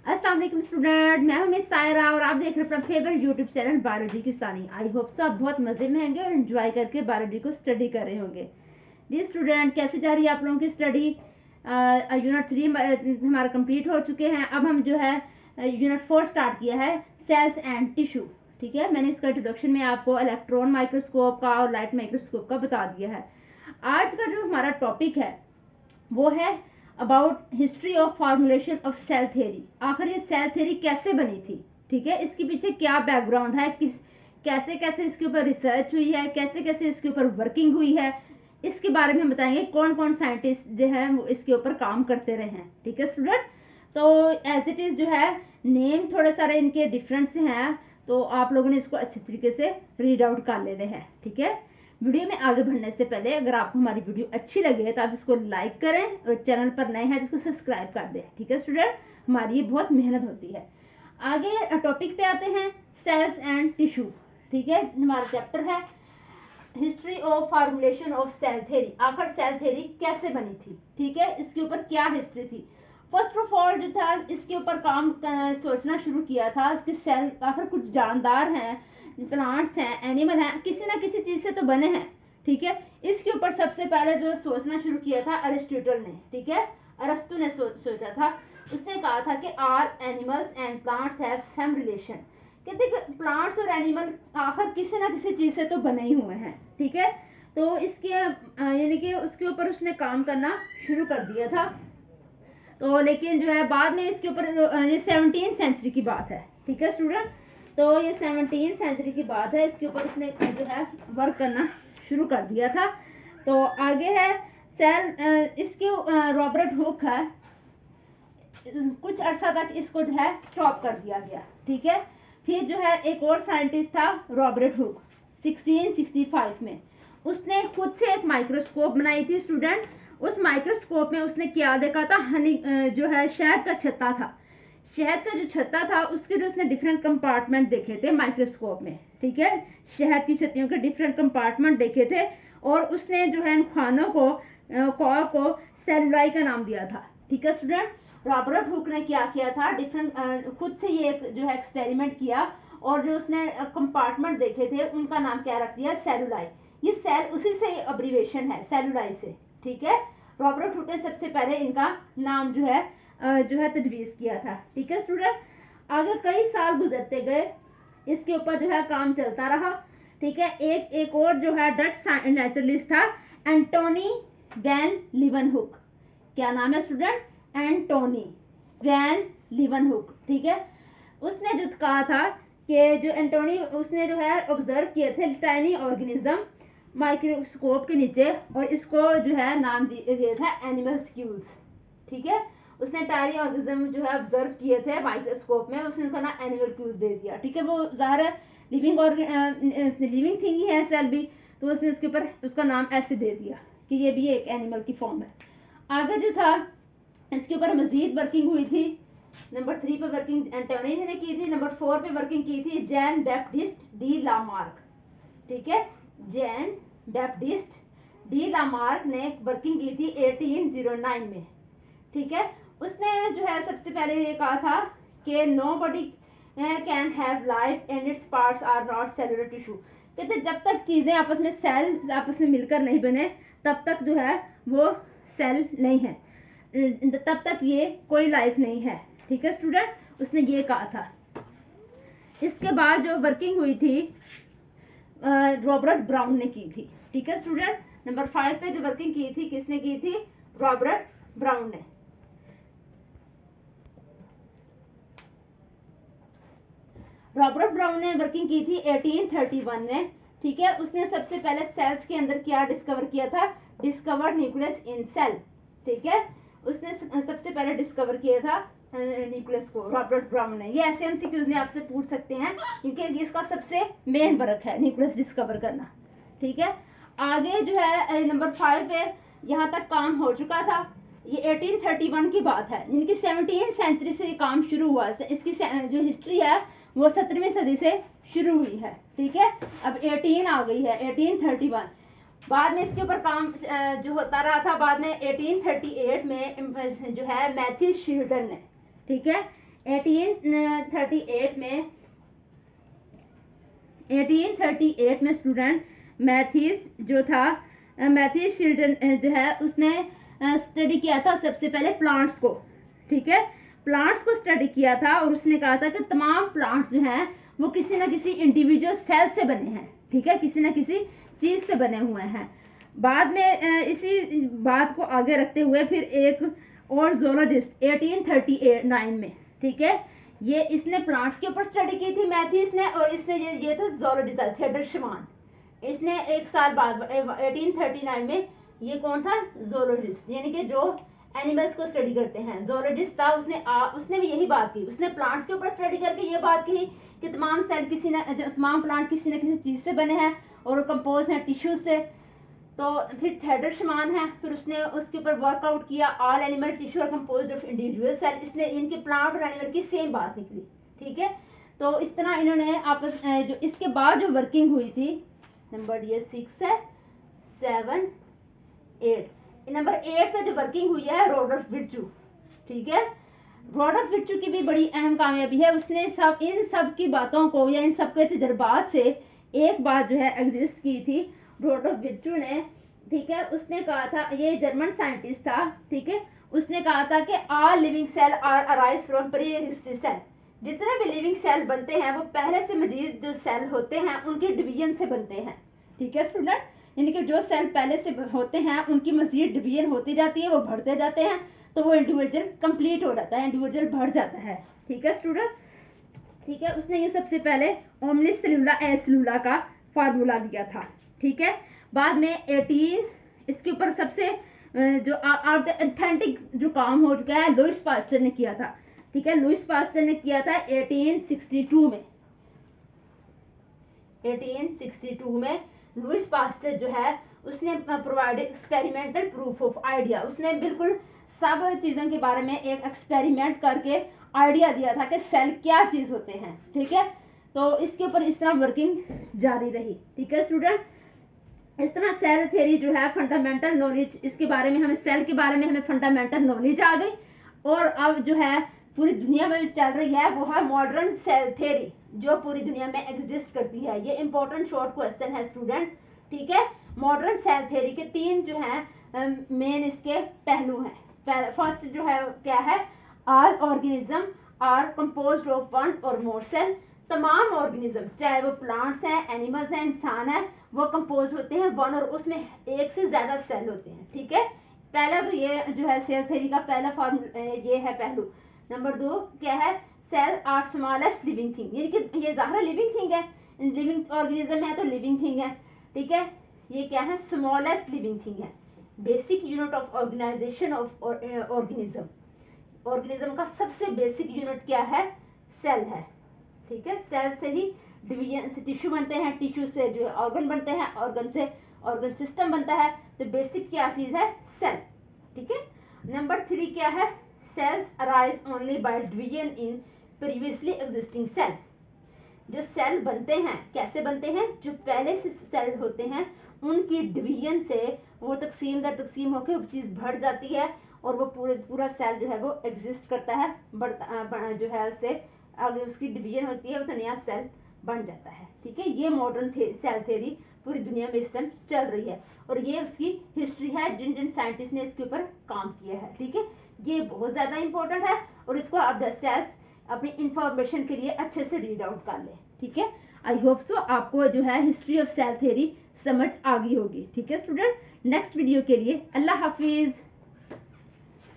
अस्सलाम वालेकुम स्टूडेंट, मैं हूं मिस सायरा और आप देख रहे हैं अपना फेवरेट यूट्यूब चैनल बायोलॉजी की उस्तानी। आई होप सब बहुत मजे में होंगे और एंजॉय करके बायोलॉजी को स्टडी कर रहे होंगे। जी स्टूडेंट, कैसे जा रही है आप लोगों की स्टडी? यूनिट 3 हमारा कंप्लीट हो चुके हैं। अब हम जो है यूनिट 4 स्टार्ट किया है, सेल्स एंड टिश्यू। ठीक है, मैंने इसका इंट्रोडक्शन में आपको इलेक्ट्रॉन माइक्रोस्कोप का और लाइट माइक्रोस्कोप का बता दिया है। आज का जो हमारा टॉपिक है वो है about history of formulation of cell theory. आखिर ये सेल थ्योरी कैसे बनी थी, ठीक है, इसके पीछे क्या बैकग्राउंड है, कैसे कैसे इसके ऊपर रिसर्च हुई है, कैसे कैसे इसके ऊपर वर्किंग हुई है, इसके बारे में बताएंगे। कौन कौन साइंटिस्ट जो है वो इसके ऊपर काम करते रहे हैं। ठीक है स्टूडेंट, तो एज इट इज जो है नेम थोड़े सारे इनके डिफरेंट से हैं, तो आप लोगों ने इसको अच्छी तरीके से रीड आउट कर लेने हैं। ठीक है, वीडियो में आगे बढ़ने से पहले अगर आपको हमारी वीडियो अच्छी लगे तो आप इसको लाइक करें और चैनल पर नए हैं तो इसको सब्सक्राइब कर दें। ठीक है स्टूडेंट, हमारी ये बहुत मेहनत होती है। आगे टॉपिक पे आते हैं, सेल्स एंड टिश्यू। ठीक है, हमारा चैप्टर है history of formulation of cell theory. आखिर सेल थ्योरी कैसे बनी थी, ठीक है, इसके ऊपर क्या हिस्ट्री थी। फर्स्ट ऑफ ऑल जो था इसके ऊपर काम सोचना शुरू किया था कि सेल आखिर कुछ जानदार हैं, प्लांट्स हैं, एनिमल हैं, किसी ना किसी चीज से तो बने हैं। ठीक है, इसके ऊपर सबसे पहले जो सोचना शुरू किया था अरिस्टोटल ने। ठीक है, अरस्तु ने सोचा था। उसने कहा था कि all animals and plants have some relation. कहते प्लांट्स और एनिमल आखिर किसी ना किसी चीज से तो बने ही हुए हैं। ठीक है, तो इसके यानी कि उसके ऊपर उसने काम करना शुरू कर दिया था। तो लेकिन जो है बाद में इसके ऊपर ये 17वीं सेंचुरी की बात है। ठीक है स्टूडेंट, तो ये 17वीं सेंचुरी की बात है, इसके ऊपर उसने जो है वर्क करना शुरू कर दिया था। तो आगे है सेल, इसके रॉबर्ट हुक है, कुछ अर्सा तक इसको जो है स्टॉप कर दिया गया। ठीक है, फिर जो है एक और साइंटिस्ट था रॉबर्ट हुक 1665 में, उसने खुद से एक माइक्रोस्कोप बनाई थी स्टूडेंट। उस माइक्रोस्कोप में उसने क्या देखा था, हनी जो है शहद का छत्ता था। शहद का जो छत्ता था उसके जो उसने डिफरेंट कंपार्टमेंट देखे थे माइक्रोस्कोप में। ठीक है, शहद की छत्तियों के डिफरेंट कंपार्टमेंट देखे थे और उसने जो है इन खानों को सेलुलाई का नाम दिया था। ठीक है स्टूडेंट, रॉबर्ट हुक ने क्या किया था, डिफरेंट खुद से ये जो है एक्सपेरिमेंट किया और जो उसने कंपार्टमेंट देखे थे उनका नाम क्या रख दिया, सेलुलाई। ये सेल उसी से अब्रीवेशन है, सेलुलाई से। ठीक है, रॉबर्ट हुक ने सबसे पहले इनका नाम जो है तजवीज किया था। ठीक है स्टूडेंट, आगे कई साल गुजरते गए, इसके ऊपर जो है काम चलता रहा। ठीक है, एक और जो है डच नेचुरलिस्ट था एंटोनी वैन लीवनहुक। क्या नाम है स्टूडेंट, एंटोनी वैन लीवनहुक। ठीक है, उसने जो कहा था कि जो एंटोनी उसने जो है ऑब्जर्व किए थे टाइनी ऑर्गेनिज्म माइक्रोस्कोप के नीचे और इसको जो है नाम दिया था एनिमल्स्क्यूल्स। ठीक है, उसने टाइनी ऑर्गेनिज्म जो है ऑब्जर्व किए थे माइक्रोस्कोप में, उसने उनका नाम एनिमल्क्यूल्स दे दिया। ठीक है, वो ज़ाहिर है लिविंग थिंग ही है सेल भी, तो उसने उसके ऊपर उसका नाम ऐसे दे दिया कि ये भी एक एनिमल की फॉर्म है। आगे जो था इसके ऊपर मजीद वर्किंग हुई थी। नंबर 3 पे वर्किंग एंटोनी ने की थी, नंबर 4 पे वर्किंग की थी जैन बैप्टिस्ट डी लामार्क। ठीक है, जैन बैप्टिस्ट डी लामार्क ने वर्किंग की थी 1809 में। ठीक है, उसने जो है सबसे पहले ये कहा था कि nobody can have life and its parts are not cellular tissue. कहते जब तक चीजें आपस में सेल आपस में मिलकर नहीं बने तब तक जो है वो सेल नहीं है, तब तक ये कोई लाइफ नहीं है। ठीक है स्टूडेंट, उसने ये कहा था। इसके बाद जो वर्किंग हुई थी रॉबर्ट ब्राउन ने की थी। ठीक है स्टूडेंट, नंबर 5 पे जो वर्किंग की थी किसने की थी, रॉबर्ट ब्राउन ने। रॉबर्ट ब्राउन ने वर्किंग की थी 1831 में। ठीक है, उसने सबसे पहले सेल्स के अंदर क्या डिस्कवर किया था, डिस्कवर न्यूक्लियस इन सेल। ठीक है, उसने सबसे पहले डिस्कवर किया था न्यूक्लियस को, रॉबर्ट ब्राउन ने। ये ऐसे एमसीक्यूज में आपसे पूछ सकते हैं क्योंकि इसका सबसे मेन वर्क है न्यूक्लियस डिस्कवर करना। ठीक है, आगे जो है नंबर 5 पे यहाँ तक काम हो चुका था। ये 1831 की बात है, इनकी 17वीं सेंचुरी से ये काम शुरू हुआ। इसकी जो हिस्ट्री है वो 17वीं सदी से शुरू हुई है। ठीक है, अब 18 आ गई है, 1831। बाद में इसके ऊपर काम जो होता रहा था, बाद में 1838 में जो है मैथ्यू शील्टन ने, ठीक है, 1838 में स्टूडेंट मैथ्यूस जो था, मैथ्यूस चिल्ड्रन जो है उसने स्टडी किया था सबसे पहले प्लांट्स को, ठीक है, प्लांट्स को स्टडी किया था और उसने कहा था कि तमाम प्लांट्स जो हैं वो किसी ना किसी इंडिविजुअल सेल से बने हैं, ठीक है, किसी ना किसी चीज से बने हुए हैं। बाद में इसी बात को आगे रखते हुए फिर एक और जोलॉजिस्ट 1839 में, ठीक है, ये इसने प्लांट्स के ऊपर स्टडी की थी मैथ्यूस ने, और इसने ये था जोलॉजिस्ट थिएटर शमान, इसने एक साल बाद 1839 में, ये कौन था, जोलॉजिस्ट, यानी कि जो एनिमल्स को स्टडी करते हैं, जोलॉजिस्ट था। उसने भी यही बात की, उसने प्लांट्स के ऊपर स्टडी करके ये बात की कि तमाम सेल तमाम प्लांट किसी न किसी चीज से बने हैं और कंपोज हैं टिश्यू से। तो फिर थेडर शमान है, फिर उसने उसके ऊपर वर्कआउट किया, all animal tissue are composed of individual cell, इसने इनके प्लांट और एनिमल की सेम बात निकली, ठीक है। तो इस तरह इन्होंने आपस जो इसके बाद जो वर्किंग हुई थी, नंबर ये 6 है, 7, 8, नंबर 8 पे जो वर्किंग हुई है रॉडल्फ विर्चू, ठीक है, रॉडल्फ विर्चू की भी बड़ी अहम कामयाबी है, उसने इन सब की बातों को या इन सब के तजर्बात से एक बात जो है एग्जिस्ट की थी रॉडल्फ विर्चू ने, ठीक है। उसने कहा था, ये जर्मन साइंटिस्ट था, ठीक है, उसने कहा था कि all living cell are arise from pre history cell, जितने भी लिविंग सेल बनते हैं वो पहले से मजीद जो सेल होते हैं उनके डिवीजन से बनते हैं, ठीक है स्टूडेंट, यानी कि जो सेल पहले से होते हैं उनकी मजीद डिवीजन होती जाती है, वो बढ़ते जाते हैं, तो वो इंडिविजुअल कंप्लीट हो जाता है, इंडिविजुअल बढ़ जाता है, ठीक है स्टूडेंट, ठीक है। उसने ये सबसे पहले ओमनिस सेलुला एसेलुला का फार्मूला दिया था, ठीक है। बाद में 18 इसके ऊपर सबसे जो ऑथेंटिक जो काम हो चुका है लुईस पास्चर ने किया था, ठीक है, लुईस पास्चर ने किया था 1862 में, 1862 में लुईस पास्चर जो है उसने provide experimental proof of idea, उसने बिल्कुल सब चीजों के बारे में एक एक्सपेरिमेंट करके आइडिया दिया था कि सेल क्या चीज होते हैं, ठीक है। तो इसके ऊपर इस तरह वर्किंग जारी रही, ठीक है स्टूडेंट। इस तरह सेल थ्योरी जो है फंडामेंटल नॉलेज, इसके बारे में हमें सेल के बारे में हमें फंडामेंटल नॉलेज आ गई, और अब जो है पूरी दुनिया में चल रही है वो है मॉडर्न सेल थ्योरी, जो पूरी दुनिया में एग्जिस्ट करती है। ये इंपॉर्टेंट शॉर्ट क्वेश्चन है स्टूडेंट, ठीक है। मॉडर्न सेल थ्योरी के 3 जो है मेन इसके पहलू हैं। फर्स्ट जो है क्या है, all organism are composed of 1 और मोर सेल, तमाम ऑर्गेनिज्म चाहे वो प्लांट्स हैं, एनिमल्स हैं, इंसान है, वो कंपोज होते हैं 1 और उसमें एक से ज्यादा सेल होते हैं, ठीक है। पहला तो ये जो है सेल थ्योरी का पहला फॉर्मूला ये है पहलू। नंबर 2 क्या है, cell are smallest living thing, यानी कि ये ज़ाहिर लिविंग थिंग है, लिविंग ऑर्गेनिज्म है तो लिविंग थिंग है, ठीक है। ये क्या है, स्मॉलेस्ट लिविंग थिंग है, basic unit of organization of organism, organism का सबसे बेसिक यूनिट क्या है, सेल है, ठीक है। सेल से ही डिवीजन से टिश्यू बनते हैं, टिश्यू से जो ऑर्गन बनते हैं, ऑर्गन से ऑर्गन सिस्टम बनता है, तो बेसिक क्या चीज है, सेल, ठीक है। नंबर 3 क्या है, cells arise only by division in previously existing cell, जो सेल बनते हैं कैसे बनते हैं, जो पहले से सेल होते हैं उनकी डिवीजन से वो तकसीम दर तकसीम होकर वो चीज बढ़ जाती है और वो पूरा सेल जो है वो एग्जिस्ट करता है, बढ़ता जो है उससे आगे उसकी डिवीजन होती है, वो तो नया सेल बन जाता है, ठीक है। ये मॉडर्न सेल थ्योरी पूरी दुनिया में इस टाइम चल रही है और ये उसकी हिस्ट्री है, जिन जिन साइंटिस्ट ने इसके ऊपर काम किया है, ठीक है। ये बहुत ज्यादा इंपॉर्टेंट है और इसको आप जस्ट एज अपनी इंफॉर्मेशन के लिए अच्छे से रीड आउट कर लें, ठीक है। आई होप सो आपको जो है हिस्ट्री ऑफ सेल थ्योरी समझ आ गई होगी, ठीक है स्टूडेंट। नेक्स्ट वीडियो के लिए अल्लाह हाफिज।